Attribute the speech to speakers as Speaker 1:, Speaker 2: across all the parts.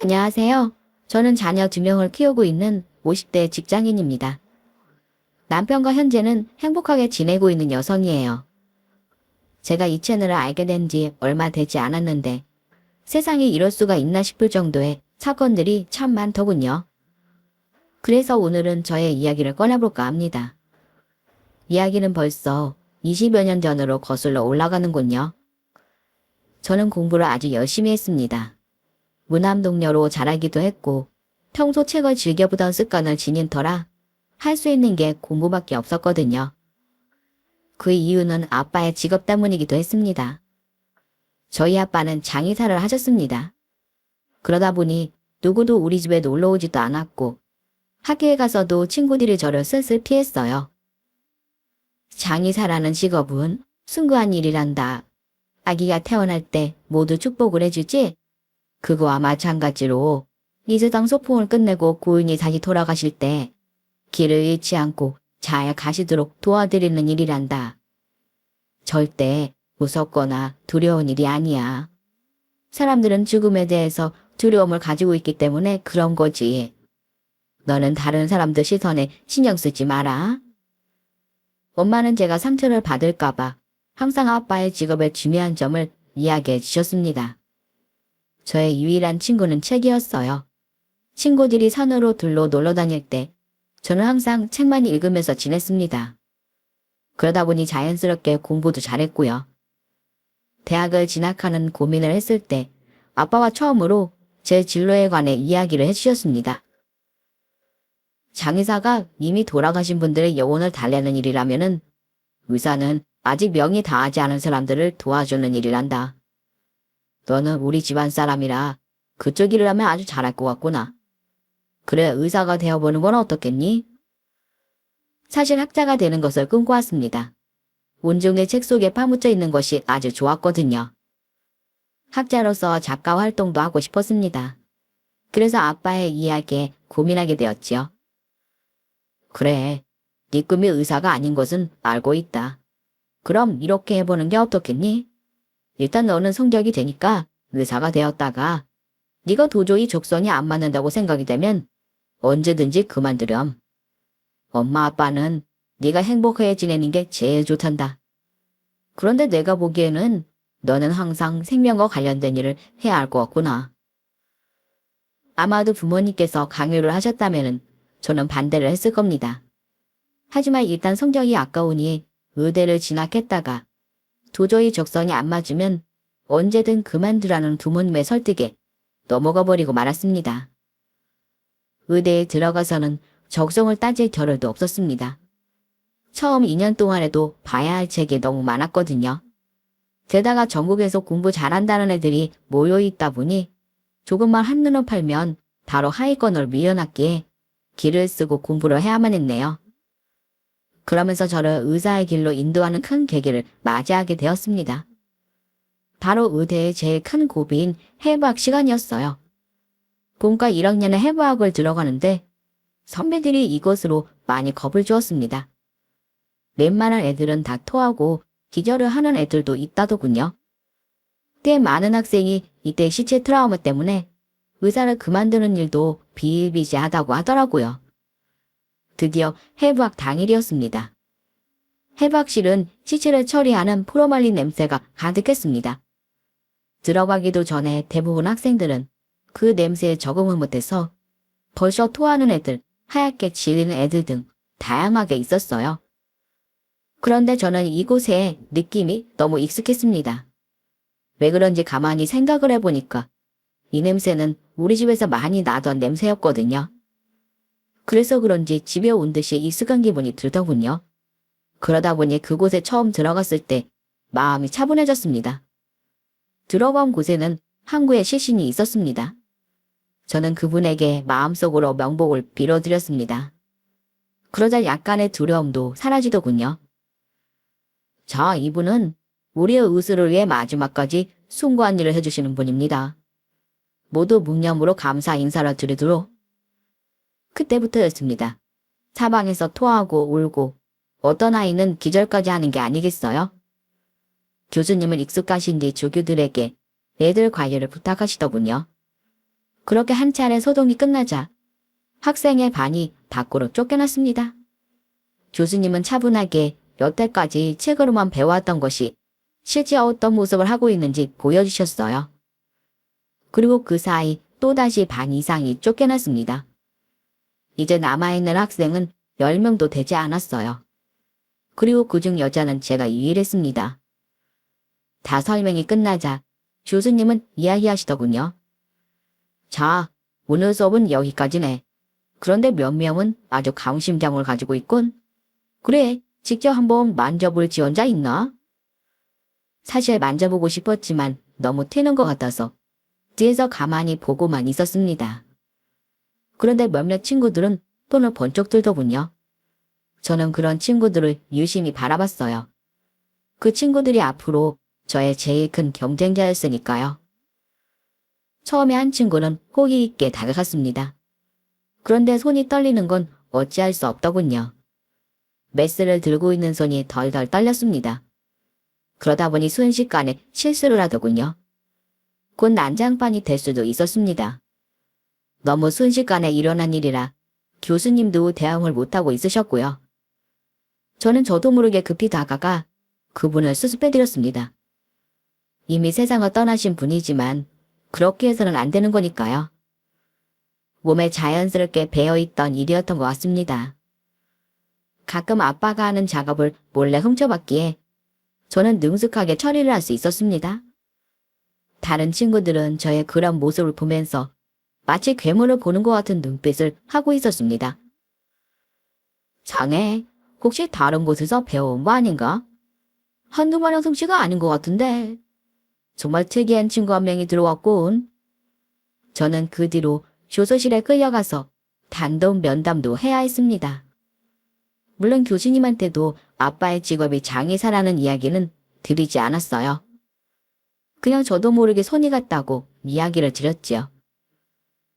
Speaker 1: 안녕하세요. 저는 자녀 2명을 키우고 있는 50대 직장인입니다. 남편과 현재는 행복하게 지내고 있는 여성이에요. 제가 이 채널을 알게 된 지 얼마 되지 않았는데 세상에 이럴 수가 있나 싶을 정도의 사건들이 참 많더군요. 그래서 오늘은 저의 이야기를 꺼내볼까 합니다. 이야기는 벌써 20여 년 전으로 거슬러 올라가는군요. 저는 공부를 아주 열심히 했습니다. 무남동녀로 자라기도 했고 평소 책을 즐겨보던 습관을 지닌 터라 할 수 있는 게 공부밖에 없었거든요. 그 이유는 아빠의 직업 때문이기도 했습니다. 저희 아빠는 장의사를 하셨습니다. 그러다 보니 누구도 우리 집에 놀러 오지도 않았고 학교에 가서도 친구들이 저를 슬슬 피했어요. 장의사라는 직업은 숭고한 일이란다. 아기가 태어날 때 모두 축복을 해주지? 그거와 마찬가지로 이 세상 소풍을 끝내고 고인이 다시 돌아가실 때 길을 잃지 않고 잘 가시도록 도와드리는 일이란다. 절대 무섭거나 두려운 일이 아니야. 사람들은 죽음에 대해서 두려움을 가지고 있기 때문에 그런 거지. 너는 다른 사람들 시선에 신경 쓰지 마라. 엄마는 제가 상처를 받을까봐 항상 아빠의 직업의 중요한 점을 이야기해 주셨습니다. 저의 유일한 친구는 책이었어요. 친구들이 산으로 들로 놀러 다닐 때 저는 항상 책만 읽으면서 지냈습니다. 그러다 보니 자연스럽게 공부도 잘했고요. 대학을 진학하는 고민을 했을 때 아빠와 처음으로 제 진로에 관해 이야기를 해주셨습니다. 장의사가 이미 돌아가신 분들의 영혼을 달래는 일이라면은 의사는 아직 명이 다하지 않은 사람들을 도와주는 일이란다. 너는 우리 집안 사람이라 그쪽 일을 하면 아주 잘할 것 같구나. 그래, 의사가 되어보는 건 어떻겠니? 사실 학자가 되는 것을 꿈꿔왔습니다. 온종일 책 속에 파묻혀 있는 것이 아주 좋았거든요. 학자로서 작가 활동도 하고 싶었습니다. 그래서 아빠의 이야기에 고민하게 되었지요. 그래, 네 꿈이 의사가 아닌 것은 알고 있다. 그럼 이렇게 해보는 게 어떻겠니? 일단 너는 성적이 되니까 의사가 되었다가 네가 도저히 적성이 안 맞는다고 생각이 되면 언제든지 그만두렴. 엄마 아빠는 네가 행복해 지내는 게 제일 좋단다. 그런데 내가 보기에는 너는 항상 생명과 관련된 일을 해야 할 것 같구나. 아마도 부모님께서 강요를 하셨다면 저는 반대를 했을 겁니다. 하지만 일단 성적이 아까우니 의대를 진학했다가 도저히 적성이 안 맞으면 언제든 그만두라는 부모님의 설득에 넘어가 버리고 말았습니다. 의대에 들어가서는 적성을 따질 겨를도 없었습니다. 처음 2년 동안에도 봐야 할 책이 너무 많았거든요. 게다가 전국에서 공부 잘한다는 애들이 모여있다 보니 조금만 한눈을 팔면 바로 하위권을 밀어넣기에 길을 쓰고 공부를 해야만 했네요. 그러면서 저를 의사의 길로 인도하는 큰 계기를 맞이하게 되었습니다. 바로 의대의 제일 큰 고비인 해부학 시간이었어요. 본과 1학년에 해부학을 들어가는데 선배들이 이것으로 많이 겁을 주었습니다. 웬만한 애들은 다 토하고 기절을 하는 애들도 있다더군요. 꽤 많은 학생이 이때 시체 트라우마 때문에 의사를 그만두는 일도 비일비재하다고 하더라고요. 드디어 해부학 당일이었습니다. 해부학실은 시체를 처리하는 포르말린 냄새가 가득했습니다. 들어가기도 전에 대부분 학생들은 그 냄새에 적응을 못해서 벌써 토하는 애들, 하얗게 질리는 애들 등 다양하게 있었어요. 그런데 저는 이곳에 느낌이 너무 익숙했습니다. 왜 그런지 가만히 생각을 해보니까 이 냄새는 우리 집에서 많이 나던 냄새였거든요. 그래서 그런지 집에 온 듯이 익숙한 기분이 들더군요. 그러다 보니 그곳에 처음 들어갔을 때 마음이 차분해졌습니다. 들어간 곳에는 항구의 시신이 있었습니다. 저는 그분에게 마음속으로 명복을 빌어드렸습니다. 그러자 약간의 두려움도 사라지더군요. 자, 이분은 우리의 의술을 위해 마지막까지 숭고한 일을 해주시는 분입니다. 모두 묵념으로 감사 인사를 드리도록. 그때부터였습니다. 사방에서 토하고 울고 어떤 아이는 기절까지 하는 게 아니겠어요? 교수님은 익숙하신 뒤 조교들에게 애들 관리를 부탁하시더군요. 그렇게 한 차례 소동이 끝나자 학생의 반이 밖으로 쫓겨났습니다. 교수님은 차분하게 여태까지 책으로만 배워왔던 것이 실제 어떤 모습을 하고 있는지 보여주셨어요. 그리고 그 사이 또다시 반 이상이 쫓겨났습니다. 이제 남아있는 학생은 10명도 되지 않았어요. 그리고 그중 여자는 제가 유일했습니다. 5명이 끝나자 교수님은 이야기하시더군요. 자, 오늘 수업은 여기까지네. 그런데 몇 명은 아주 강심장을 가지고 있군. 그래, 직접 한번 만져볼 지원자 있나? 사실 만져보고 싶었지만 너무 튀는 것 같아서 뒤에서 가만히 보고만 있었습니다. 그런데 몇몇 친구들은 손을 번쩍 들더군요. 저는 그런 친구들을 유심히 바라봤어요. 그 친구들이 앞으로 저의 제일 큰 경쟁자였으니까요. 처음에 한 친구는 호기 있게 다가갔습니다. 그런데 손이 떨리는 건 어찌할 수 없더군요. 메스를 들고 있는 손이 덜덜 떨렸습니다. 그러다 보니 순식간에 실수를 하더군요. 곧 난장판이 될 수도 있었습니다. 너무 순식간에 일어난 일이라 교수님도 대응을 못하고 있으셨고요. 저도 모르게 급히 다가가 그분을 수습해드렸습니다. 이미 세상을 떠나신 분이지만 그렇게 해서는 안 되는 거니까요. 몸에 자연스럽게 배어있던 일이었던 것 같습니다. 가끔 아빠가 하는 작업을 몰래 훔쳐봤기에 저는 능숙하게 처리를 할 수 있었습니다. 다른 친구들은 저의 그런 모습을 보면서 마치 괴물을 보는 것 같은 눈빛을 하고 있었습니다. 자네, 혹시 다른 곳에서 배워온 거 아닌가? 한두 마리 솜씨가 아닌 것 같은데. 정말 특이한 친구 한 명이 들어왔군. 저는 그 뒤로 교수실에 끌려가서 단독 면담도 해야 했습니다. 물론 교수님한테도 아빠의 직업이 장의사라는 이야기는 드리지 않았어요. 그냥 저도 모르게 손이 갔다고 이야기를 드렸지요.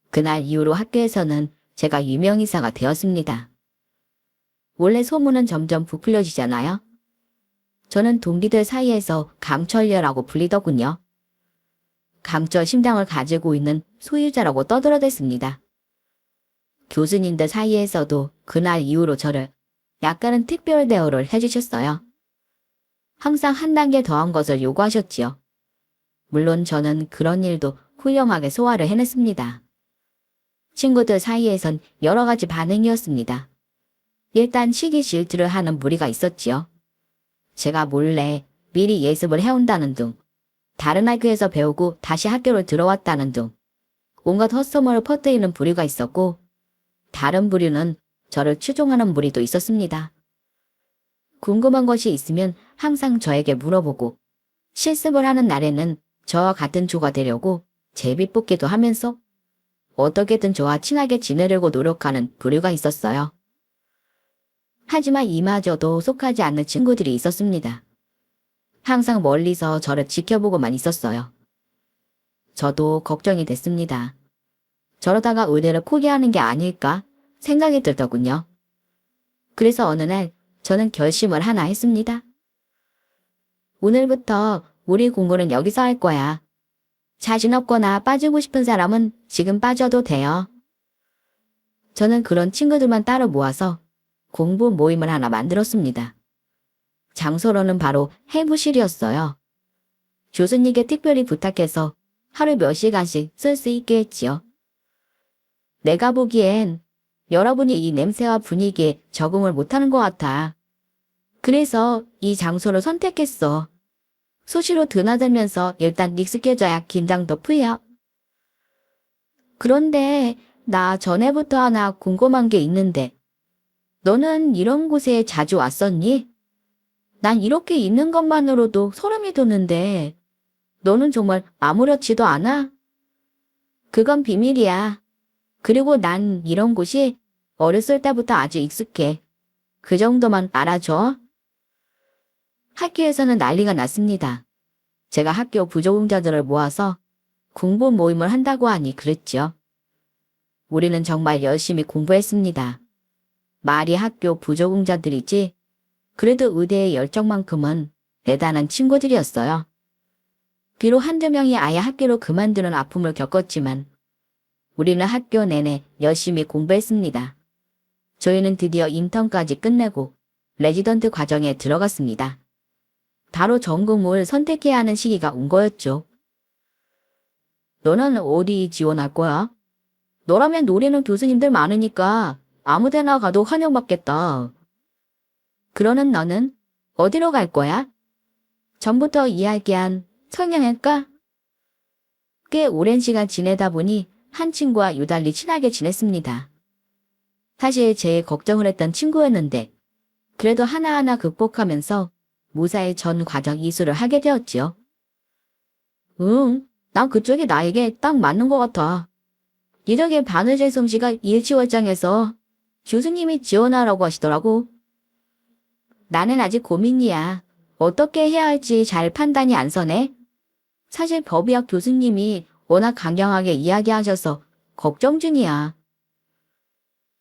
Speaker 1: 그날 이후로 학교에서는 제가 유명인사가 되었습니다. 원래 소문은 점점 부풀려지잖아요. 저는 동기들 사이에서 강철녀라고 불리더군요. 강철 심장을 가지고 있는 소유자라고 떠들어댔습니다. 교수님들 사이에서도 그날 이후로 저를 약간은 특별 대우를 해주셨어요. 항상 한 단계 더한 것을 요구하셨지요. 물론 저는 그런 일도 훌륭하게 소화를 해냈습니다. 친구들 사이에선 여러 가지 반응이었습니다. 일단 시기 질투를 하는 무리가 있었지요. 제가 몰래 미리 예습을 해온다는 둥, 다른 학교에서 배우고 다시 학교로 들어왔다는 둥, 온갖 헛소문을 퍼뜨리는 부류가 있었고, 다른 부류는 저를 추종하는 무리도 있었습니다. 궁금한 것이 있으면 항상 저에게 물어보고, 실습을 하는 날에는 저와 같은 조가 되려고 제비뽑기도 하면서 어떻게든 저와 친하게 지내려고 노력하는 부류가 있었어요. 하지만 이마저도 속하지 않는 친구들이 있었습니다. 항상 멀리서 저를 지켜보고만 있었어요. 저도 걱정이 됐습니다. 저러다가 의대를 포기하는 게 아닐까 생각이 들더군요. 그래서 어느 날 저는 결심을 하나 했습니다. 오늘부터 우리 공부는 여기서 할 거야. 자신 없거나 빠지고 싶은 사람은 지금 빠져도 돼요. 저는 그런 친구들만 따로 모아서 공부 모임을 하나 만들었습니다. 장소로는 바로 해부실이었어요. 교수님께 특별히 부탁해서 하루 몇 시간씩 쓸 수 있게 했지요. 내가 보기엔 여러분이 이 냄새와 분위기에 적응을 못하는 것 같아. 그래서 이 장소를 선택했어. 수시로 드나들면서 일단 익숙해져야 긴장도 풀려. 그런데 나 전에부터 하나 궁금한 게 있는데 너는 이런 곳에 자주 왔었니? 난 이렇게 있는 것만으로도 소름이 돋는데 너는 정말 아무렇지도 않아? 그건 비밀이야. 그리고 난 이런 곳이 어렸을 때부터 아주 익숙해. 그 정도만 알아줘. 학교에서는 난리가 났습니다. 제가 학교 부적응자들을 모아서 공부 모임을 한다고 하니 그랬죠. 우리는 정말 열심히 공부했습니다. 말이 학교 부적응자들이지 그래도 의대의 열정만큼은 대단한 친구들이었어요. 비록 한두 명이 아예 학교로 그만두는 아픔을 겪었지만 우리는 학교 내내 열심히 공부했습니다. 저희는 드디어 인턴까지 끝내고 레지던트 과정에 들어갔습니다. 바로 전공을 선택해야 하는 시기가 온 거였죠. 너는 어디 지원할 거야? 너라면 노리는 교수님들 많으니까 아무 데나 가도 환영받겠다. 그러는 너는 어디로 갈 거야? 전부터 이야기한 성형외과? 꽤 오랜 시간 지내다 보니 한 친구와 유달리 친하게 지냈습니다. 사실 제일 걱정을 했던 친구였는데 그래도 하나하나 극복하면서 무사히 전 과정 이수를 하게 되었지요. 응, 난 그쪽이 나에게 딱 맞는 것 같아. 이덕의 바느질 솜씨가 일치월장해서 교수님이 지원하라고 하시더라고. 나는 아직 고민이야. 어떻게 해야 할지 잘 판단이 안 서네. 사실 법의학 교수님이 워낙 강경하게 이야기하셔서 걱정 중이야.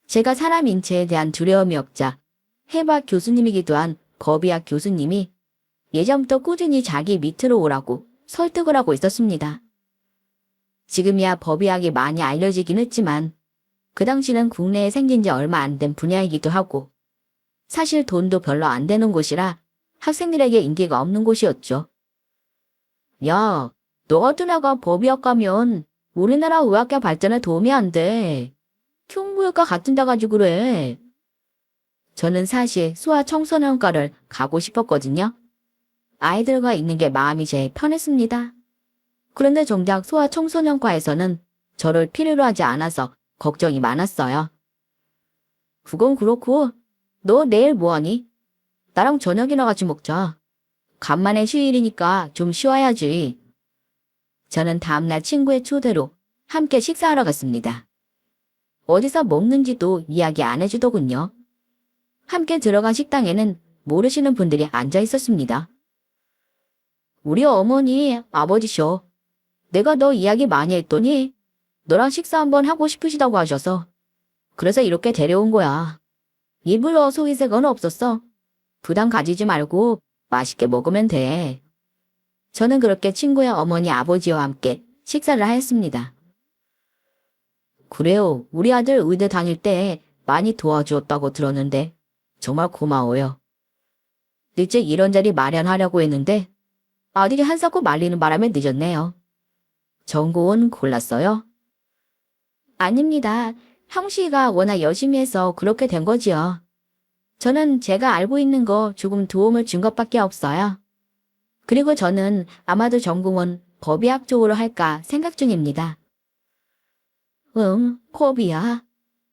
Speaker 1: 제가 사람 인체에 대한 두려움이 없자 해박 교수님이기도 한 법의학 교수님이 예전부터 꾸준히 자기 밑으로 오라고 설득을 하고 있었습니다. 지금이야 법의학이 많이 알려지긴 했지만 그 당시는 국내에 생긴 지 얼마 안 된 분야이기도 하고 사실 돈도 별로 안 되는 곳이라 학생들에게 인기가 없는 곳이었죠. 야, 너 같은 애가 법의학 가면 우리나라 의학계 발전에 도움이 안 돼. 흉부외과 같은 데 가지고 그래. 저는 사실 소아청소년과를 가고 싶었거든요. 아이들과 있는 게 마음이 제일 편했습니다. 그런데 정작 소아청소년과에서는 저를 필요로 하지 않아서 걱정이 많았어요. 그건 그렇고 너 내일 뭐하니? 나랑 저녁이나 같이 먹자. 간만에 휴일이니까 좀 쉬어야지. 저는 다음날 친구의 초대로 함께 식사하러 갔습니다. 어디서 먹는지도 이야기 안 해주더군요. 함께 들어간 식당에는 모르시는 분들이 앉아 있었습니다. 우리 어머니, 아버지셔. 내가 너 이야기 많이 했더니 너랑 식사 한번 하고 싶으시다고 하셔서 그래서 이렇게 데려온 거야. 입으로 속이새 건 없었어. 부담 가지지 말고 맛있게 먹으면 돼. 저는 그렇게 친구의 어머니 아버지와 함께 식사를 하였습니다. 그래요. 우리 아들 의대 다닐 때 많이 도와주었다고 들었는데 정말 고마워요. 일찍 이런 자리 마련하려고 했는데 아들이 한사코 말리는 바람에 늦었네요. 전공은 골랐어요? 아닙니다. 형씨가 워낙 열심히 해서 그렇게 된 거지요. 저는 제가 알고 있는 거 조금 도움을 준 것밖에 없어요. 그리고 저는 아마도 전공은 법의학 쪽으로 할까 생각 중입니다. 법이야.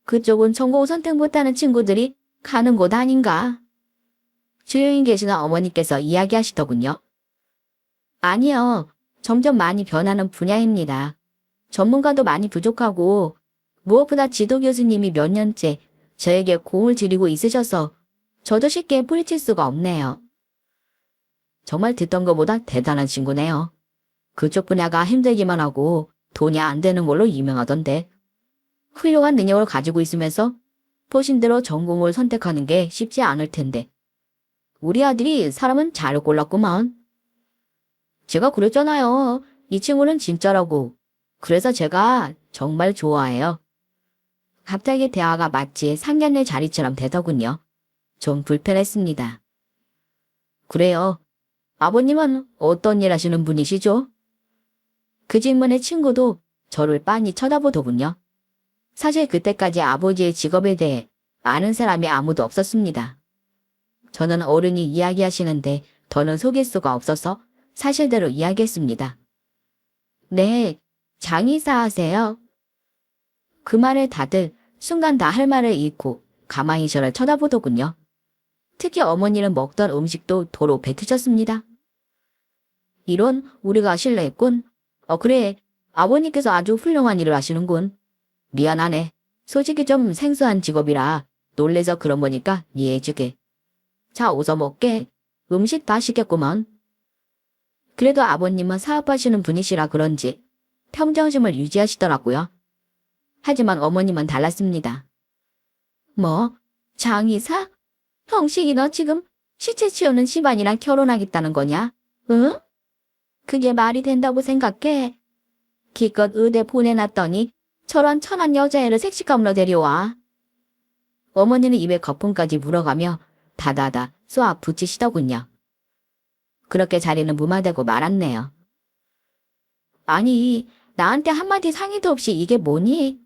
Speaker 1: 그쪽은 전공 선택 못하는 친구들이 가는 곳 아닌가? 조용히 계시는 어머니께서 이야기하시더군요. 아니요. 점점 많이 변하는 분야입니다. 전문가도 많이 부족하고 무엇보다 지도 교수님이 몇 년째 저에게 공을 들이고 있으셔서 저도 쉽게 뿌리칠 수가 없네요. 정말 듣던 것보다 대단한 친구네요. 그쪽 분야가 힘들기만 하고 돈이 안 되는 걸로 유명하던데. 훌륭한 능력을 가지고 있으면서 보신대로 전공을 선택하는 게 쉽지 않을 텐데. 우리 아들이 사람은 잘 골랐구만. 제가 그랬잖아요. 이 친구는 진짜라고. 그래서 제가 정말 좋아해요. 갑자기 대화가 마치 상견례 자리처럼 되더군요. 좀 불편했습니다. 그래요. 아버님은 어떤 일 하시는 분이시죠? 그 질문에 친구도 저를 빤히 쳐다보더군요. 사실 그때까지 아버지의 직업에 대해 아는 사람이 아무도 없었습니다. 저는 어른이 이야기하시는데 더는 속일 수가 없어서 사실대로 이야기했습니다. 네, 장의사 하세요. 그 말에 다들 순간 다 할 말을 잃고 가만히 저를 쳐다보더군요. 특히 어머니는 먹던 음식도 도로 뱉으셨습니다. 이런 우리가 실례했군. 그래. 아버님께서 아주 훌륭한 일을 하시는군. 미안하네. 솔직히 좀 생소한 직업이라 놀래서 그런 거니까 이해해주게. 자, 어서 먹게. 음식 다 시켰구먼. 그래도 아버님은 사업하시는 분이시라 그런지 평정심을 유지하시더라고요. 하지만 어머님은 달랐습니다. 뭐? 장의사? 형식이 너 지금 시체 치우는 집안이랑 결혼하겠다는 거냐? 응? 그게 말이 된다고 생각해? 기껏 의대 보내놨더니 저런 천한 여자애를 색시감으로 데려와. 어머니는 입에 거품까지 물어가며 다다다 쏘아 붙이시더군요. 그렇게 자리는 무마되고 말았네요. 아니, 나한테 한마디 상의도 없이 이게 뭐니?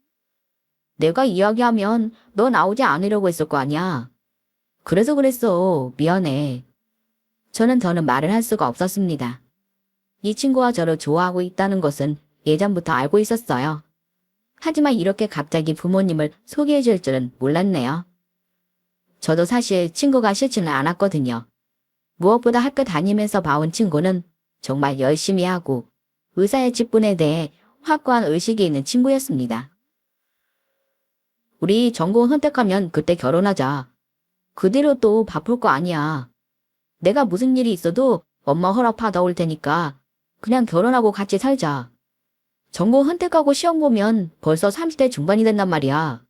Speaker 1: 내가 이야기하면 너 나오지 않으려고 했을 거 아니야. 그래서 그랬어. 미안해. 저는 더는 말을 할 수가 없었습니다. 이 친구와 저를 좋아하고 있다는 것은 예전부터 알고 있었어요. 하지만 이렇게 갑자기 부모님을 소개해 줄 줄은 몰랐네요. 저도 사실 친구가 싫지는 않았거든요. 무엇보다 학교 다니면서 봐온 친구는 정말 열심히 하고 의사의 직분에 대해 확고한 의식이 있는 친구였습니다. 우리 전공 선택하면 그때 결혼하자. 그 뒤로 또 바쁠 거 아니야. 내가 무슨 일이 있어도 엄마 허락 받아올 테니까 그냥 결혼하고 같이 살자. 전공 선택하고 시험 보면 벌써 30대 중반이 된단 말이야.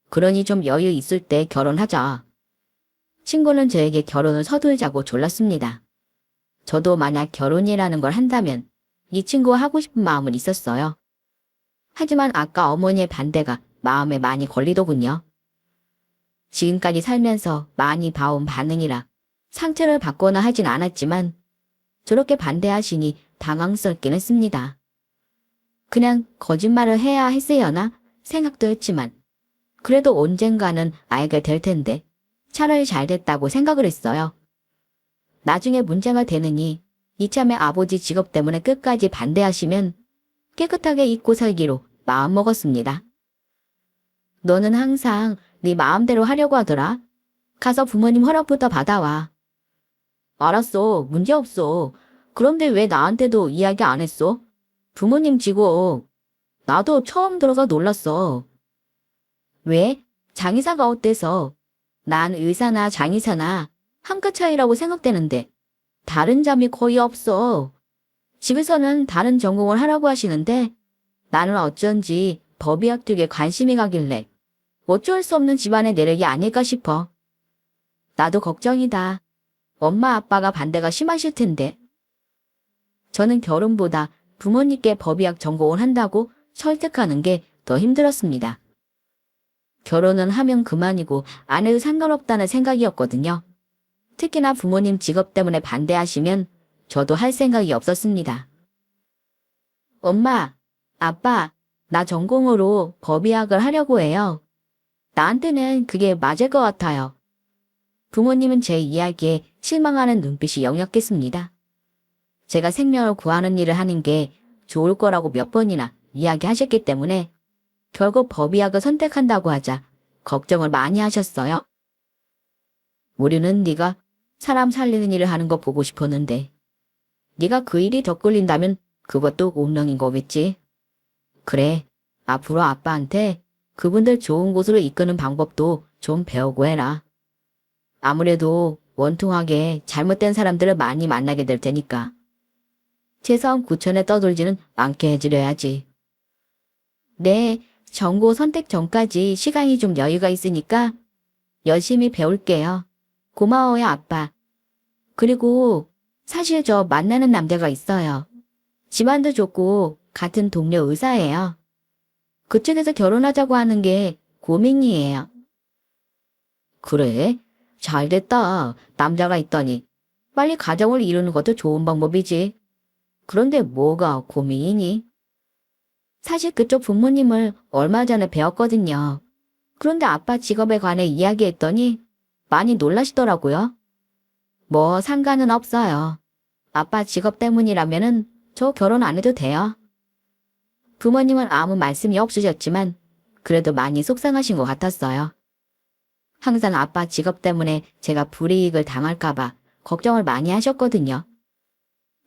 Speaker 1: 그러니 좀 여유 있을 때 결혼하자. 친구는 저에게 결혼을 서둘자고 졸랐습니다. 저도 만약 결혼이라는 걸 한다면 이 친구와 하고 싶은 마음은 있었어요. 하지만 아까 어머니의 반대가 마음에 많이 걸리더군요. 지금까지 살면서 많이 봐온 반응이라 상처를 받거나 하진 않았지만 저렇게 반대하시니 당황스럽긴 했습니다. 그냥 거짓말을 해야 했으려나 생각도 했지만 그래도 언젠가는 알게 될 텐데 차라리 잘 됐다고 생각을 했어요. 나중에 문제가 되느니 이참에 아버지 직업 때문에 끝까지 반대하시면 깨끗하게 잊고 살기로 마음먹었습니다. 너는 항상 네 마음대로 하려고 하더라. 가서 부모님 허락부터 받아와. 알았어. 문제없어. 그런데 왜 나한테도 이야기 안 했어? 부모님 직업. 나도 처음 들어서 놀랐어. 왜? 장의사가 어때서? 난 의사나 장의사나 한 끗 차이라고 생각되는데 다른 점이 거의 없어. 집에서는 다른 전공을 하라고 하시는데 나는 어쩐지 법의학 쪽에 관심이 가길래 어쩔 수 없는 집안의 내력이 아닐까 싶어. 나도 걱정이다. 엄마 아빠가 반대가 심하실 텐데. 저는 결혼보다 부모님께 법의학 전공을 한다고 설득하는 게 더 힘들었습니다. 결혼은 하면 그만이고 안 해도 상관없다는 생각이었거든요. 특히나 부모님 직업 때문에 반대하시면 저도 할 생각이 없었습니다. 엄마, 아빠, 나 전공으로 법의학을 하려고 해요. 나한테는 그게 맞을 것 같아요. 부모님은 제 이야기에 실망하는 눈빛이 역력했습니다. 제가 생명을 구하는 일을 하는 게 좋을 거라고 몇 번이나 이야기하셨기 때문에 결국 법의학을 선택한다고 하자 걱정을 많이 하셨어요. 우리는 네가 사람 살리는 일을 하는 거 보고 싶었는데 네가 그 일이 더 끌린다면 그것도 운명인 거겠지. 그래, 앞으로 아빠한테 그분들 좋은 곳으로 이끄는 방법도 좀 배우고 해라. 아무래도 원통하게 잘못된 사람들을 많이 만나게 될 테니까. 최소한 구천에 떠돌지는 않게 해주려야지. 네, 전공 선택 전까지 시간이 좀 여유가 있으니까 열심히 배울게요. 고마워요, 아빠. 그리고 사실 저 만나는 남자가 있어요. 집안도 좋고 같은 동료 의사예요. 그쪽에서 결혼하자고 하는 게 고민이에요. 그래? 잘됐다. 남자가 있더니 빨리 가정을 이루는 것도 좋은 방법이지. 그런데 뭐가 고민이니? 사실 그쪽 부모님을 얼마 전에 배웠거든요. 그런데 아빠 직업에 관해 이야기했더니 많이 놀라시더라고요. 뭐 상관은 없어요. 아빠 직업 때문이라면은 저 결혼 안 해도 돼요. 부모님은 아무 말씀이 없으셨지만 그래도 많이 속상하신 것 같았어요. 항상 아빠 직업 때문에 제가 불이익을 당할까봐 걱정을 많이 하셨거든요.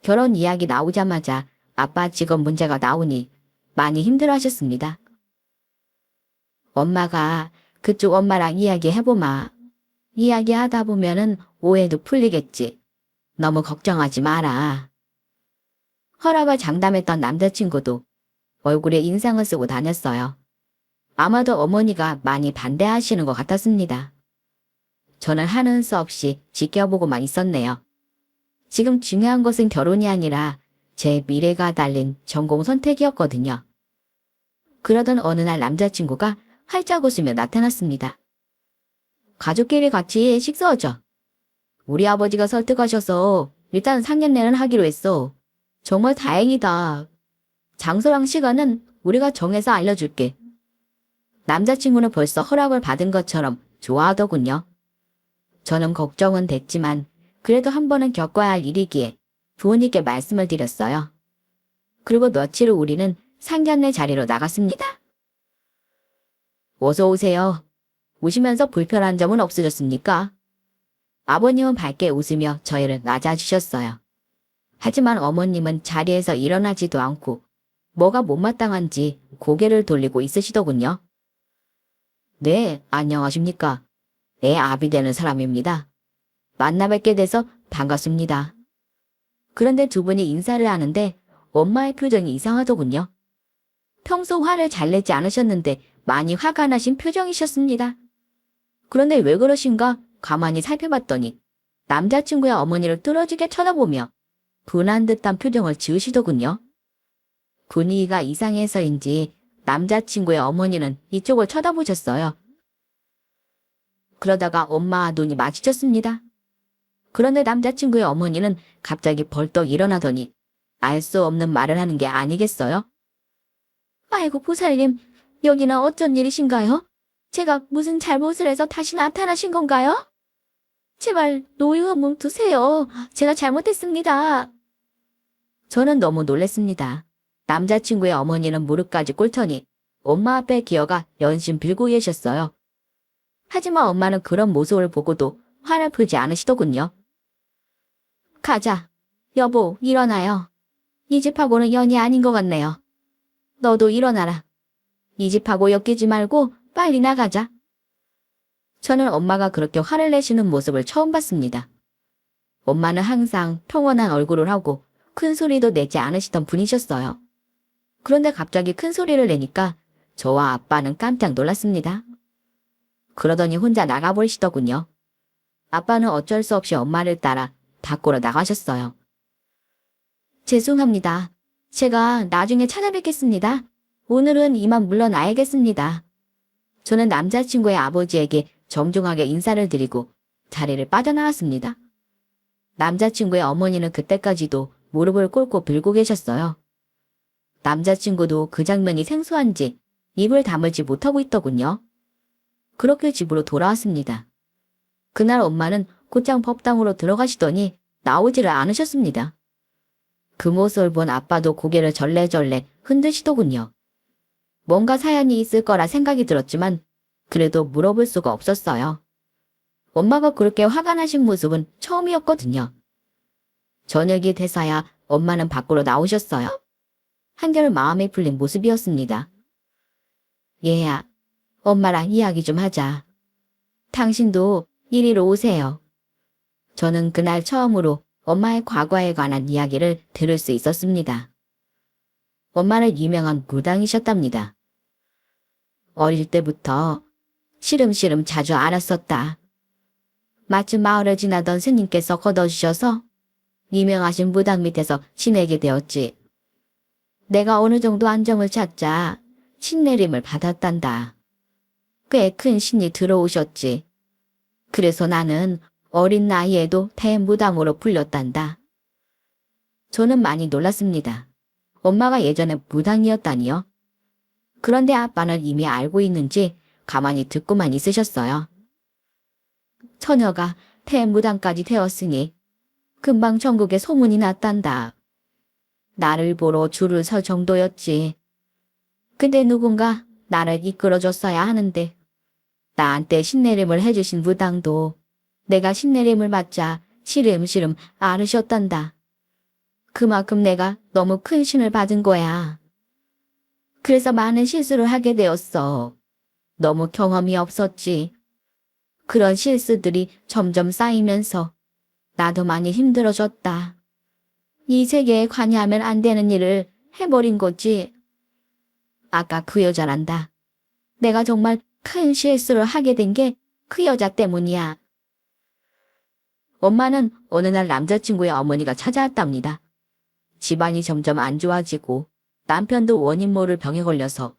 Speaker 1: 결혼 이야기 나오자마자 아빠 직업 문제가 나오니 많이 힘들어하셨습니다. 엄마가 그쪽 엄마랑 이야기해보마. 이야기하다 보면은 오해도 풀리겠지. 너무 걱정하지 마라. 허락을 장담했던 남자친구도 얼굴에 인상을 쓰고 다녔어요. 아마도 어머니가 많이 반대하시는 것 같았습니다. 저는 하는 수 없이 지켜보고만 있었네요. 지금 중요한 것은 결혼이 아니라 제 미래가 달린 전공 선택이었거든요. 그러던 어느 날 남자친구가 활짝 웃으며 나타났습니다. 가족끼리 같이 식사하자. 우리 아버지가 설득하셔서 일단 상견례는 하기로 했어. 정말 다행이다. 장소랑 시간은 우리가 정해서 알려줄게. 남자친구는 벌써 허락을 받은 것처럼 좋아하더군요. 저는 걱정은 됐지만 그래도 한 번은 겪어야 할 일이기에 부모님께 말씀을 드렸어요. 그리고 며칠 후 우리는 상견례 자리로 나갔습니다. 어서 오세요. 오시면서 불편한 점은 없으셨습니까? 아버님은 밝게 웃으며 저희를 맞아주셨어요. 하지만 어머님은 자리에서 일어나지도 않고 뭐가 못마땅한지 고개를 돌리고 있으시더군요. 네, 안녕하십니까. 내 아비 되는 사람입니다. 만나 뵙게 돼서 반갑습니다. 그런데 두 분이 인사를 하는데 엄마의 표정이 이상하더군요. 평소 화를 잘 내지 않으셨는데 많이 화가 나신 표정이셨습니다. 그런데 왜 그러신가 가만히 살펴봤더니 남자친구의 어머니를 뚫어지게 쳐다보며 분한 듯한 표정을 지으시더군요. 분위기가 이상해서인지 남자친구의 어머니는 이쪽을 쳐다보셨어요. 그러다가 엄마와 눈이 마주쳤습니다. 그런데 남자친구의 어머니는 갑자기 벌떡 일어나더니 알 수 없는 말을 하는 게 아니겠어요? 아이고 보살님, 여기는 어쩐 일이신가요? 제가 무슨 잘못을 해서 다시 나타나신 건가요? 제발 노유한몸 두세요. 제가 잘못했습니다. 저는 너무 놀랬습니다. 남자친구의 어머니는 무릎까지 꿇더니 엄마 앞에 기어가 연신 빌고 계셨어요. 하지만 엄마는 그런 모습을 보고도 화를 풀지 않으시더군요. 가자. 여보, 일어나요. 이 집하고는 연이 아닌 것 같네요. 너도 일어나라. 이 집하고 엮이지 말고 빨리 나가자. 저는 엄마가 그렇게 화를 내시는 모습을 처음 봤습니다. 엄마는 항상 평온한 얼굴을 하고 큰 소리도 내지 않으시던 분이셨어요. 그런데 갑자기 큰 소리를 내니까 저와 아빠는 깜짝 놀랐습니다. 그러더니 혼자 나가버리시더군요. 아빠는 어쩔 수 없이 엄마를 따라 밖으로 나가셨어요. 죄송합니다. 제가 나중에 찾아뵙겠습니다. 오늘은 이만 물러나야겠습니다. 저는 남자친구의 아버지에게 정중하게 인사를 드리고 자리를 빠져나왔습니다. 남자친구의 어머니는 그때까지도 무릎을 꿇고 빌고 계셨어요. 남자친구도 그 장면이 생소한지 입을 다물지 못하고 있더군요. 그렇게 집으로 돌아왔습니다. 그날 엄마는 곧장 법당으로 들어가시더니 나오지를 않으셨습니다. 그 모습을 본 아빠도 고개를 절레절레 흔드시더군요. 뭔가 사연이 있을 거라 생각이 들었지만 그래도 물어볼 수가 없었어요. 엄마가 그렇게 화가 나신 모습은 처음이었거든요. 저녁이 돼서야 엄마는 밖으로 나오셨어요. 한결 마음이 풀린 모습이었습니다. 얘야, 엄마랑 이야기 좀 하자. 당신도 이리로 오세요. 저는 그날 처음으로 엄마의 과거에 관한 이야기를 들을 수 있었습니다. 엄마는 유명한 무당이셨답니다. 어릴 때부터 시름시름 자주 앓았었다. 마침 마을을 지나던 스님께서 걷어주셔서 유명하신 무당 밑에서 지내게 되었지. 내가 어느 정도 안정을 찾자 신내림을 받았단다. 꽤 큰 신이 들어오셨지. 그래서 나는 어린 나이에도 대무당으로 불렸단다. 저는 많이 놀랐습니다. 엄마가 예전에 무당이었다니요. 그런데 아빠는 이미 알고 있는지 가만히 듣고만 있으셨어요. 처녀가 대무당까지 되었으니 금방 전국에 소문이 났단다. 나를 보러 줄을 설 정도였지. 근데 누군가 나를 이끌어줬어야 하는데 나한테 신내림을 해주신 무당도 내가 신내림을 받자 시름시름 앓으셨단다. 그만큼 내가 너무 큰 신을 받은 거야. 그래서 많은 실수를 하게 되었어. 너무 경험이 없었지. 그런 실수들이 점점 쌓이면서 나도 많이 힘들어졌다. 이 세계에 관여하면 안 되는 일을 해버린 거지. 아까 그 여자란다. 내가 정말 큰 실수를 하게 된 게 그 여자 때문이야. 엄마는 어느 날 남자친구의 어머니가 찾아왔답니다. 집안이 점점 안 좋아지고 남편도 원인 모를 병에 걸려서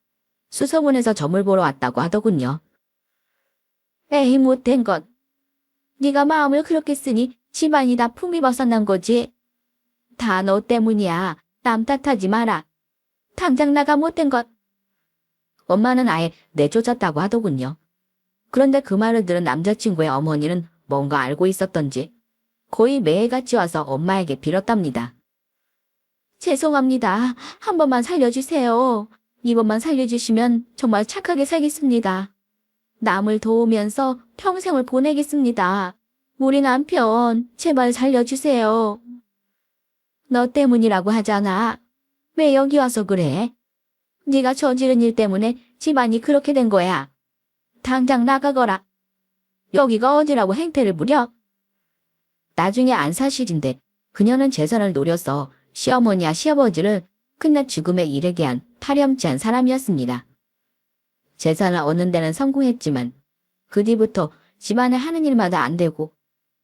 Speaker 1: 수소문에서 점을 보러 왔다고 하더군요. 에이 못된 것. 네가 마음을 그렇게 쓰니 집안이 다 품이 벗어난 거지. 다 너 때문이야. 남 탓하지 마라. 당장 나가 못된 것. 엄마는 아예 내쫓았다고 하더군요. 그런데 그 말을 들은 남자친구의 어머니는 뭔가 알고 있었던지 거의 매일같이 와서 엄마에게 빌었답니다. 죄송합니다. 한 번만 살려주세요. 이번만 살려주시면 정말 착하게 살겠습니다. 남을 도우면서 평생을 보내겠습니다. 우리 남편 제발 살려주세요. 너 때문이라고 하잖아. 왜 여기 와서 그래? 네가 저지른 일 때문에 집안이 그렇게 된 거야. 당장 나가거라. 여기가 어디라고 행패를 부려? 나중에 안 사실인데 그녀는 재산을 노려서 시어머니와 시아버지를 끝내 죽음에 이르게 한 파렴치한 사람이었습니다. 재산을 얻는 데는 성공했지만 그 뒤부터 집안에 하는 일마다 안 되고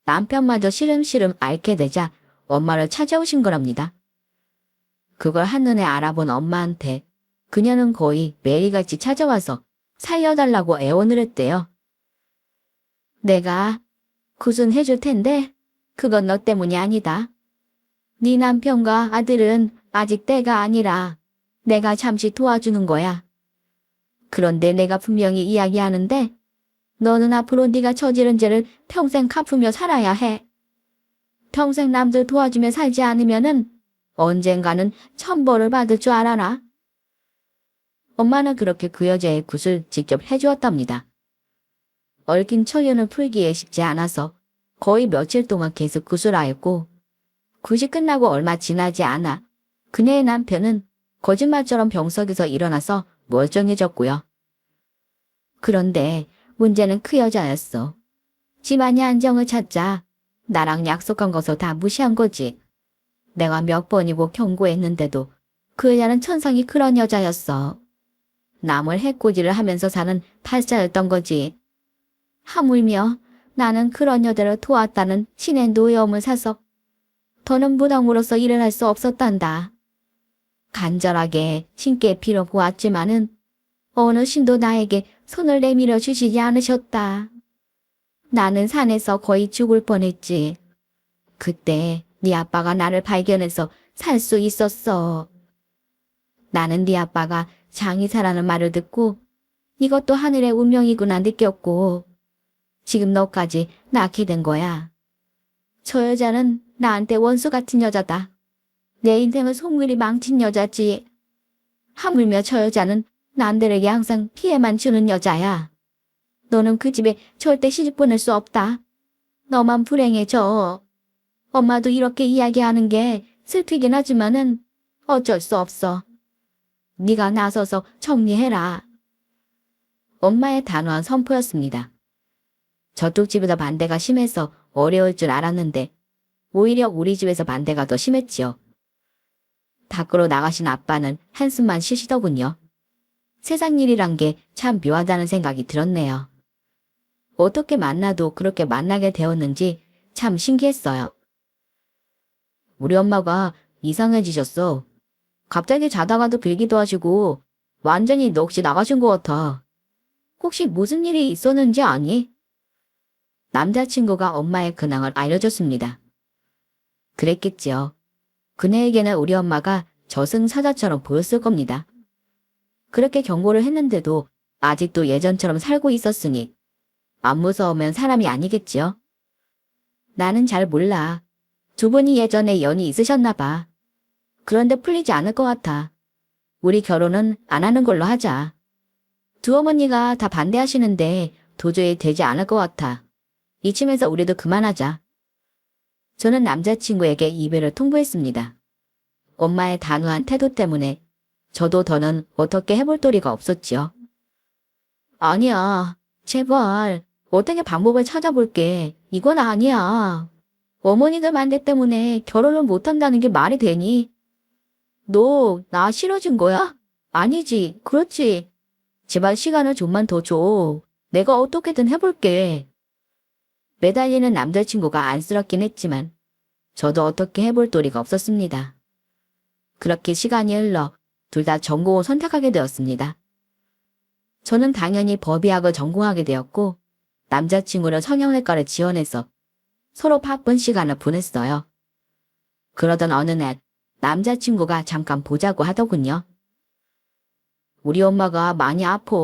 Speaker 1: 남편마저 시름시름 앓게 되자 엄마를 찾아오신 거랍니다. 그걸 한눈에 알아본 엄마한테 그녀는 거의 매일같이 찾아와서 살려달라고 애원을 했대요. 내가 구순해줄 텐데 그건 너 때문이 아니다. 네 남편과 아들은 아직 때가 아니라 내가 잠시 도와주는 거야. 그런데 내가 분명히 이야기하는데 너는 앞으로 네가 저지른 죄를 평생 갚으며 살아야 해. 평생 남들 도와주며 살지 않으면은 언젠가는 천벌을 받을 줄 알아라. 엄마는 그렇게 그 여자의 굿을 직접 해주었답니다. 얽힌 처연을 풀기에 쉽지 않아서 거의 며칠 동안 계속 굿을 하였고 굿이 끝나고 얼마 지나지 않아 그녀의 남편은 거짓말처럼 병석에서 일어나서 멀쩡해졌고요. 그런데 문제는 그 여자였어. 집안이 안정을 찾자 나랑 약속한 것을 다 무시한 거지. 내가 몇 번이고 경고했는데도 그 여자는 천성이 그런 여자였어. 남을 해코지를 하면서 사는 팔자였던 거지. 하물며 나는 그런 여자를 도왔다는 신의 노여움을 사서 더는 무당으로서 일을 할 수 없었단다. 간절하게 신께 빌어보았지만은 어느 신도 나에게 손을 내밀어 주시지 않으셨다. 나는 산에서 거의 죽을 뻔했지. 그때 네 아빠가 나를 발견해서 살 수 있었어. 나는 네 아빠가 장의사라는 말을 듣고 이것도 하늘의 운명이구나 느꼈고 지금 너까지 낳게 된 거야. 저 여자는 나한테 원수 같은 여자다. 내 인생을 송글이 망친 여자지. 하물며 저 여자는 남들에게 항상 피해만 주는 여자야. 너는 그 집에 절대 시집 보낼 수 없다. 너만 불행해져. 엄마도 이렇게 이야기하는 게 슬프긴 하지만은 어쩔 수 없어. 네가 나서서 정리해라. 엄마의 단호한 선포였습니다. 저쪽 집보다 반대가 심해서 어려울 줄 알았는데 오히려 우리 집에서 반대가 더 심했지요. 밖으로 나가신 아빠는 한숨만 쉬시더군요. 세상 일이란 게 참 묘하다는 생각이 들었네요. 어떻게 만나도 그렇게 만나게 되었는지 참 신기했어요. 우리 엄마가 이상해지셨어. 갑자기 자다가도 빌기도 하시고 완전히 넋이 나가신 것 같아. 혹시 무슨 일이 있었는지 아니? 남자친구가 엄마의 근황을 알려줬습니다. 그랬겠지요. 그녀에게는 우리 엄마가 저승사자처럼 보였을 겁니다. 그렇게 경고를 했는데도 아직도 예전처럼 살고 있었으니 안 무서우면 사람이 아니겠지요. 나는 잘 몰라. 두 분이 예전에 연이 있으셨나 봐. 그런데 풀리지 않을 것 같아. 우리 결혼은 안 하는 걸로 하자. 두 어머니가 다 반대하시는데 도저히 되지 않을 것 같아. 이쯤에서 우리도 그만하자. 저는 남자친구에게 이별을 통보했습니다. 엄마의 단호한 태도 때문에 저도 더는 어떻게 해볼 도리가 없었지요. 아니야. 제발 어떻게 방법을 찾아볼게. 이건 아니야. 어머니들 반대 때문에 결혼을 못한다는 게 말이 되니? 너 나 싫어진 거야? 아니지. 그렇지. 제발 시간을 좀만 더 줘. 내가 어떻게든 해볼게. 매달리는 남자친구가 안쓰럽긴 했지만 저도 어떻게 해볼 도리가 없었습니다. 그렇게 시간이 흘러 둘 다 전공을 선택하게 되었습니다. 저는 당연히 법의학을 전공하게 되었고 남자친구는 성형외과를 지원해서 서로 바쁜 시간을 보냈어요. 그러던 어느 날 남자친구가 잠깐 보자고 하더군요. 우리 엄마가 많이 아파.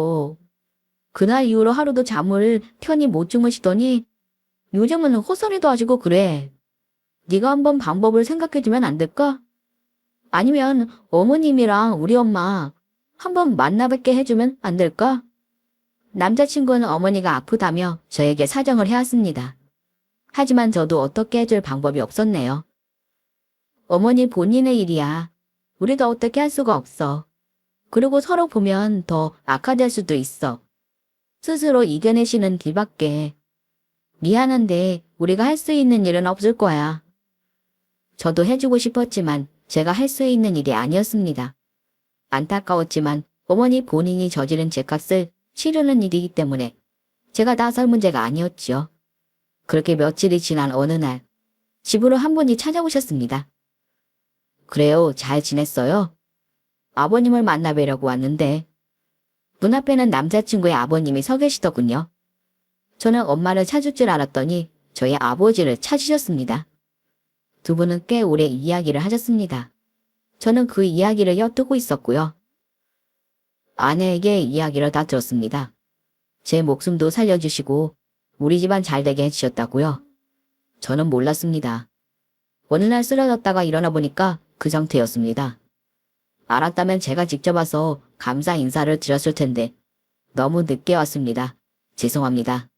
Speaker 1: 그날 이후로 하루도 잠을 편히 못 주무시더니 요즘은 헛소리도 하시고 그래. 네가 한번 방법을 생각해주면 안 될까? 아니면 어머님이랑 우리 엄마 한번 만나뵙게 해주면 안 될까? 남자친구는 어머니가 아프다며 저에게 사정을 해왔습니다. 하지만 저도 어떻게 해줄 방법이 없었네요. 어머니 본인의 일이야. 우리가 어떻게 할 수가 없어. 그리고 서로 보면 더 악화될 수도 있어. 스스로 이겨내시는 길밖에. 미안한데 우리가 할 수 있는 일은 없을 거야. 저도 해주고 싶었지만 제가 할 수 있는 일이 아니었습니다. 안타까웠지만 어머니 본인이 저지른 죄값을 치르는 일이기 때문에 제가 나설 문제가 아니었지요. 그렇게 며칠이 지난 어느 날 집으로 한 분이 찾아오셨습니다. 그래요, 잘 지냈어요? 아버님을 만나뵈려고 왔는데 눈앞에는 남자친구의 아버님이 서 계시더군요. 저는 엄마를 찾을 줄 알았더니 저희 아버지를 찾으셨습니다. 두 분은 꽤 오래 이야기를 하셨습니다. 저는 그 이야기를 엿듣고 있었고요. 아내에게 이야기를 다 들었습니다. 제 목숨도 살려주시고 우리 집안 잘되게 해주셨다고요. 저는 몰랐습니다. 어느 날 쓰러졌다가 일어나 보니까 그 상태였습니다. 알았다면 제가 직접 와서 감사 인사를 드렸을 텐데 너무 늦게 왔습니다. 죄송합니다.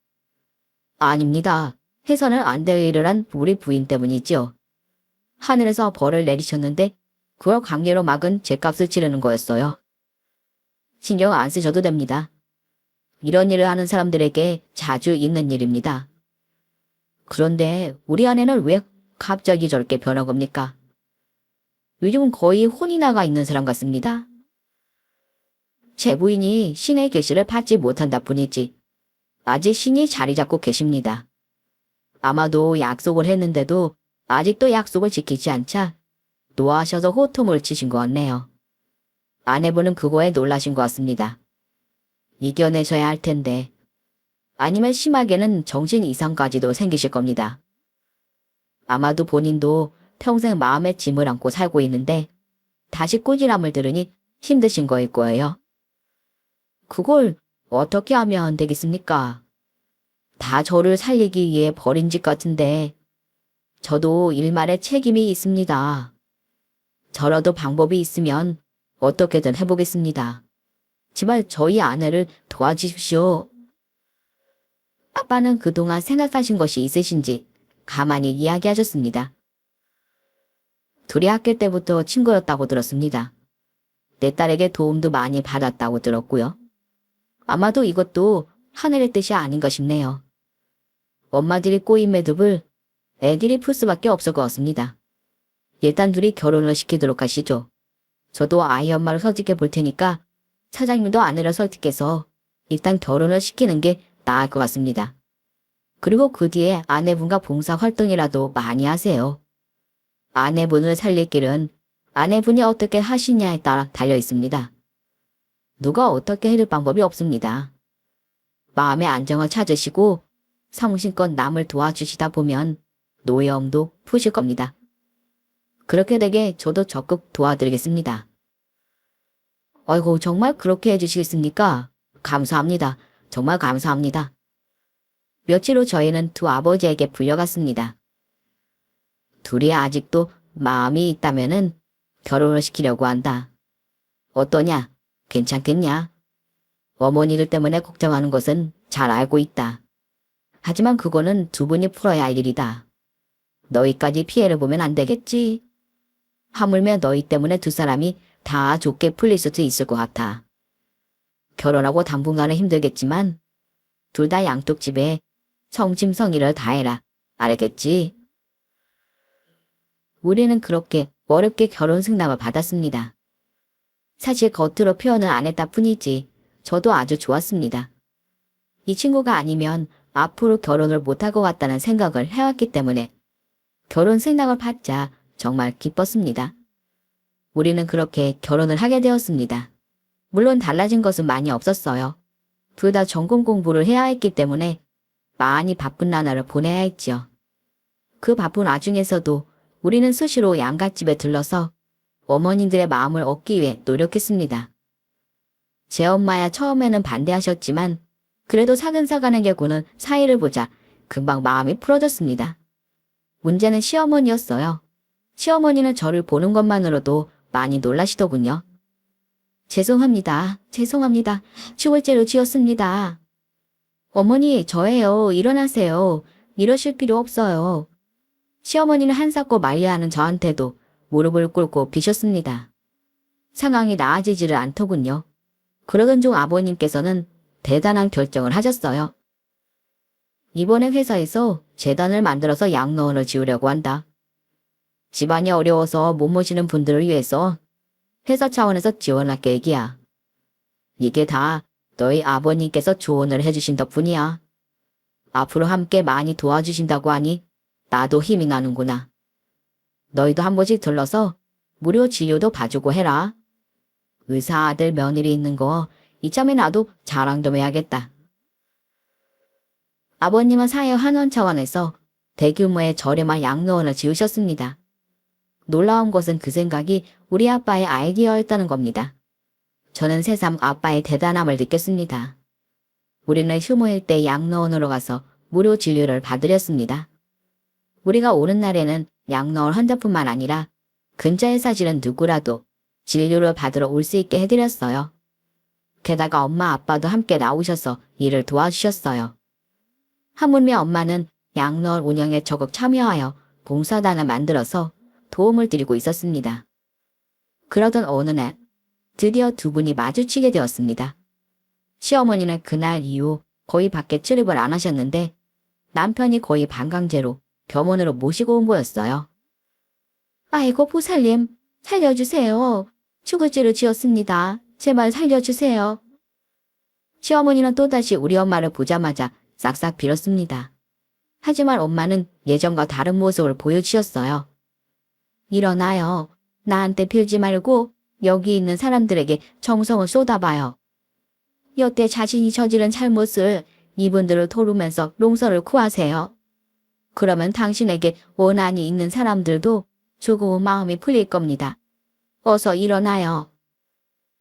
Speaker 1: 아닙니다. 해서는 안 될 일을 한 우리 부인 때문이지요. 하늘에서 벌을 내리셨는데 그걸 강제로 막은 죄값을 치르는 거였어요. 신경 안 쓰셔도 됩니다. 이런 일을 하는 사람들에게 자주 있는 일입니다. 그런데 우리 아내는 왜 갑자기 저렇게 변한 겁니까? 요즘은 거의 혼이 나가 있는 사람 같습니다. 제 부인이 신의 계시를 받지 못한다 뿐이지 아직 신이 자리 잡고 계십니다. 아마도 약속을 했는데도 아직도 약속을 지키지 않자 노하셔서 호통을 치신 것 같네요. 아내분은 그거에 놀라신 것 같습니다. 이겨내셔야 할 텐데 아니면 심하게는 정신 이상까지도 생기실 겁니다. 아마도 본인도 평생 마음의 짐을 안고 살고 있는데 다시 꾸지람을 들으니 힘드신 거일 거예요. 그걸 어떻게 하면 되겠습니까? 다 저를 살리기 위해 벌인 짓 같은데 저도 일말의 책임이 있습니다. 저라도 방법이 있으면 어떻게든 해보겠습니다. 제발 저희 아내를 도와주십시오. 아빠는 그동안 생각하신 것이 있으신지 가만히 이야기하셨습니다. 둘이 학교 때부터 친구였다고 들었습니다. 내 딸에게 도움도 많이 받았다고 들었고요. 아마도 이것도 하늘의 뜻이 아닌가 싶네요. 엄마들이 꼬인 매듭을 애들이 풀 수밖에 없을 것 같습니다. 일단 둘이 결혼을 시키도록 하시죠. 저도 아이 엄마를 설득해 볼 테니까 사장님도 아내를 설득해서 일단 결혼을 시키는 게 나을 것 같습니다. 그리고 그 뒤에 아내분과 봉사활동이라도 많이 하세요. 아내분을 살릴 길은 아내분이 어떻게 하시냐에 따라 달려 있습니다. 누가 어떻게 해줄 방법이 없습니다. 마음의 안정을 찾으시고 성심껏 남을 도와주시다 보면 노여움도 푸실 겁니다. 그렇게 되게 저도 적극 도와드리겠습니다. 아이고, 정말 그렇게 해주시겠습니까? 감사합니다. 정말 감사합니다. 며칠 후 저희는 두 아버지에게 불려갔습니다. 둘이 아직도 마음이 있다면은 결혼을 시키려고 한다. 어떠냐? 괜찮겠냐? 어머니들 때문에 걱정하는 것은 잘 알고 있다. 하지만 그거는 두 분이 풀어야 할 일이다. 너희까지 피해를 보면 안 되겠지? 하물며 너희 때문에 두 사람이 다 좋게 풀릴 수도 있을 것 같아. 결혼하고 당분간은 힘들겠지만 둘 다 양쪽 집에 성심성의를 다해라. 알겠지? 우리는 그렇게 어렵게 결혼 승낙을 받았습니다. 사실 겉으로 표현은 안 했다 뿐이지 저도 아주 좋았습니다. 이 친구가 아니면 앞으로 결혼을 못할 것 같다는 생각을 해왔기 때문에 결혼 승낙을 받자 정말 기뻤습니다. 우리는 그렇게 결혼을 하게 되었습니다. 물론 달라진 것은 많이 없었어요. 둘 다 전공 공부를 해야 했기 때문에 많이 바쁜 나날을 보내야 했지요. 그 바쁜 와중에서도 우리는 수시로 양갓집에 들러서 어머님들의 마음을 얻기 위해 노력했습니다. 제 엄마야 처음에는 반대하셨지만 그래도 사근사간의 개고는 사이를 보자 금방 마음이 풀어졌습니다. 문제는 시어머니였어요. 시어머니는 저를 보는 것만으로도 많이 놀라시더군요. 죄송합니다. 죄송합니다. 죽을 죄로 지었습니다. 어머니, 저예요. 일어나세요. 이러실 필요 없어요. 시어머니는 한사코 말려하는 저한테도 무릎을 꿇고 비셨습니다. 상황이 나아지지를 않더군요. 그러던 중 아버님께서는 대단한 결정을 하셨어요. 이번에 회사에서 재단을 만들어서 양로원을 지으려고 한다. 집안이 어려워서 못 모시는 분들을 위해서 회사 차원에서 지원할 계획이야. 이게 다 너희 아버님께서 조언을 해주신 덕분이야. 앞으로 함께 많이 도와주신다고 하니 나도 힘이 나는구나. 너희도 한 번씩 들러서 무료 진료도 봐주고 해라. 의사 아들 며느리 있는 거 이참에 나도 자랑 좀 해야겠다. 아버님은 사회 환원 차원에서 대규모의 저렴한 양로원을 지으셨습니다. 놀라운 것은 그 생각이 우리 아빠의 아이디어였다는 겁니다. 저는 새삼 아빠의 대단함을 느꼈습니다. 우리는 휴무일 때 양로원으로 가서 무료 진료를 받으렸습니다. 우리가 오는 날에는 양로원 환자뿐만 아니라 근처에 사시는 누구라도 진료를 받으러 올 수 있게 해드렸어요. 게다가 엄마 아빠도 함께 나오셔서 일을 도와주셨어요. 하물며 엄마는 양로원 운영에 적극 참여하여 봉사단을 만들어서 도움을 드리고 있었습니다. 그러던 어느 날 드디어 두 분이 마주치게 되었습니다. 시어머니는 그날 이후 거의 밖에 출입을 안 하셨는데 남편이 거의 반강제로 병원으로 모시고 온 거였어요. 아이고 보살님, 살려주세요. 죽을 죄를 지었습니다. 제발 살려주세요. 시어머니는 또다시 우리 엄마를 보자마자 싹싹 빌었습니다. 하지만 엄마는 예전과 다른 모습을 보여주셨어요. 일어나요. 나한테 빌지 말고 여기 있는 사람들에게 정성을 쏟아봐요. 여태 자신이 저지른 잘못을 이분들을 도루면서 용서를 구하세요. 그러면 당신에게 원한이 있는 사람들도 조금 마음이 풀릴 겁니다. 어서 일어나요.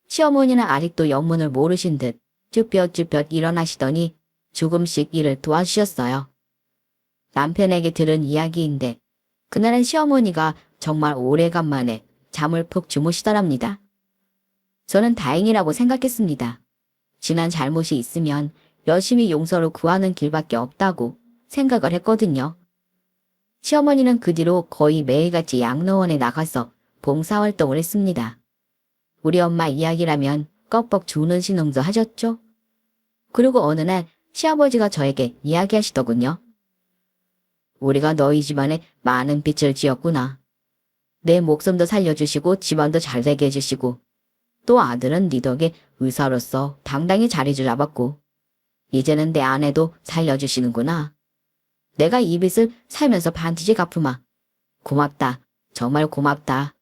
Speaker 1: 시어머니는 아직도 영문을 모르신 듯 쭈뼛쭈뼛 일어나시더니 조금씩 일을 도와주셨어요. 남편에게 들은 이야기인데 그날은 시어머니가 정말 오래간만에 잠을 푹 주무시더랍니다. 저는 다행이라고 생각했습니다. 지난 잘못이 있으면 열심히 용서를 구하는 길밖에 없다고 생각을 했거든요. 시어머니는 그 뒤로 거의 매일같이 양로원에 나가서 봉사활동을 했습니다. 우리 엄마 이야기라면 꺽뻑 주는 신용도 하셨죠? 그리고 어느 날 시아버지가 저에게 이야기하시더군요. 우리가 너희 집안에 많은 빚을 지었구나. 내 목숨도 살려주시고 집안도 잘되게 해주시고 또 아들은 네 덕에 의사로서 당당히 자리를 잡았고 이제는 내 아내도 살려주시는구나. 내가 이 빚을 살면서 반드시 갚으마. 고맙다. 정말 고맙다.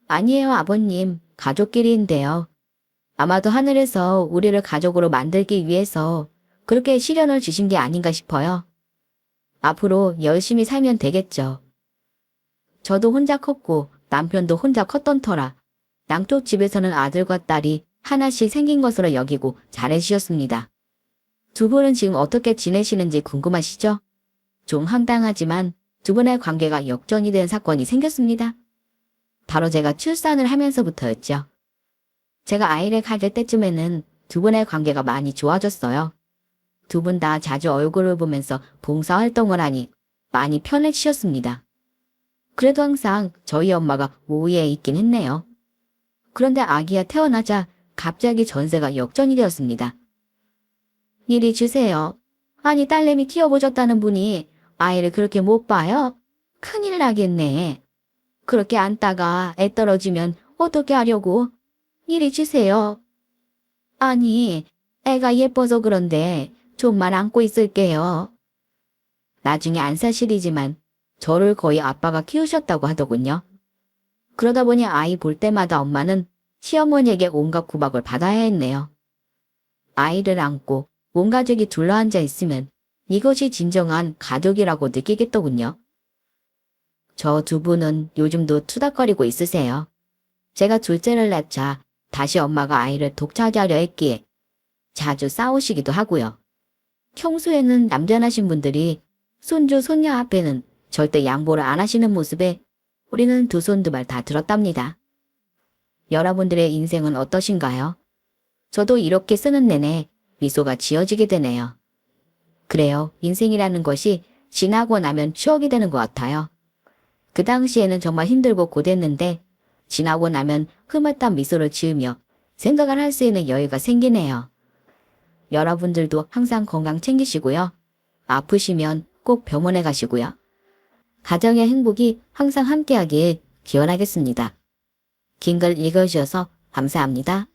Speaker 1: 아니에요 아버님. 가족끼리인데요. 아마도 하늘에서 우리를 가족으로 만들기 위해서 그렇게 시련을 주신 게 아닌가 싶어요. 앞으로 열심히 살면 되겠죠. 저도 혼자 컸고 남편도 혼자 컸던 터라 양쪽 집에서는 아들과 딸이 하나씩 생긴 것으로 여기고 잘해주셨습니다. 두 분은 지금 어떻게 지내시는지 궁금하시죠? 좀 황당하지만 두 분의 관계가 역전이 된 사건이 생겼습니다. 바로 제가 출산을 하면서부터였죠. 제가 아이를 가질 때쯤에는 두 분의 관계가 많이 좋아졌어요. 두 분 다 자주 얼굴을 보면서 봉사활동을 하니 많이 편해지셨습니다. 그래도 항상 저희 엄마가 우위에 있긴 했네요. 그런데 아기가 태어나자 갑자기 전세가 역전이 되었습니다. 이리 주세요. 아니 딸내미 키워보셨다는 분이 아이를 그렇게 못 봐요? 큰일 나겠네. 그렇게 안다가 애 떨어지면 어떻게 하려고? 이리 주세요. 아니 애가 예뻐서 그런데 좀만 안고 있을게요. 나중에 안 사실이지만 저를 거의 아빠가 키우셨다고 하더군요. 그러다 보니 아이 볼 때마다 엄마는 시어머니에게 온갖 구박을 받아야 했네요. 아이를 안고 온 가족이 둘러앉아 있으면 이것이 진정한 가족이라고 느끼겠더군요. 저 두 분은 요즘도 투닥거리고 있으세요. 제가 둘째를 낳자 다시 엄마가 아이를 독차지하려 했기에 자주 싸우시기도 하고요. 평소에는 남편하신 분들이 손주, 손녀 앞에는 절대 양보를 안 하시는 모습에 우리는 두 손 두 발 다 들었답니다. 여러분들의 인생은 어떠신가요? 저도 이렇게 쓰는 내내 미소가 지어지게 되네요. 그래요. 인생이라는 것이 지나고 나면 추억이 되는 것 같아요. 그 당시에는 정말 힘들고 고됐는데 지나고 나면 흐뭇한 미소를 지으며 생각을 할 수 있는 여유가 생기네요. 여러분들도 항상 건강 챙기시고요. 아프시면 꼭 병원에 가시고요. 가정의 행복이 항상 함께하길 기원하겠습니다. 긴 글 읽어주셔서 감사합니다.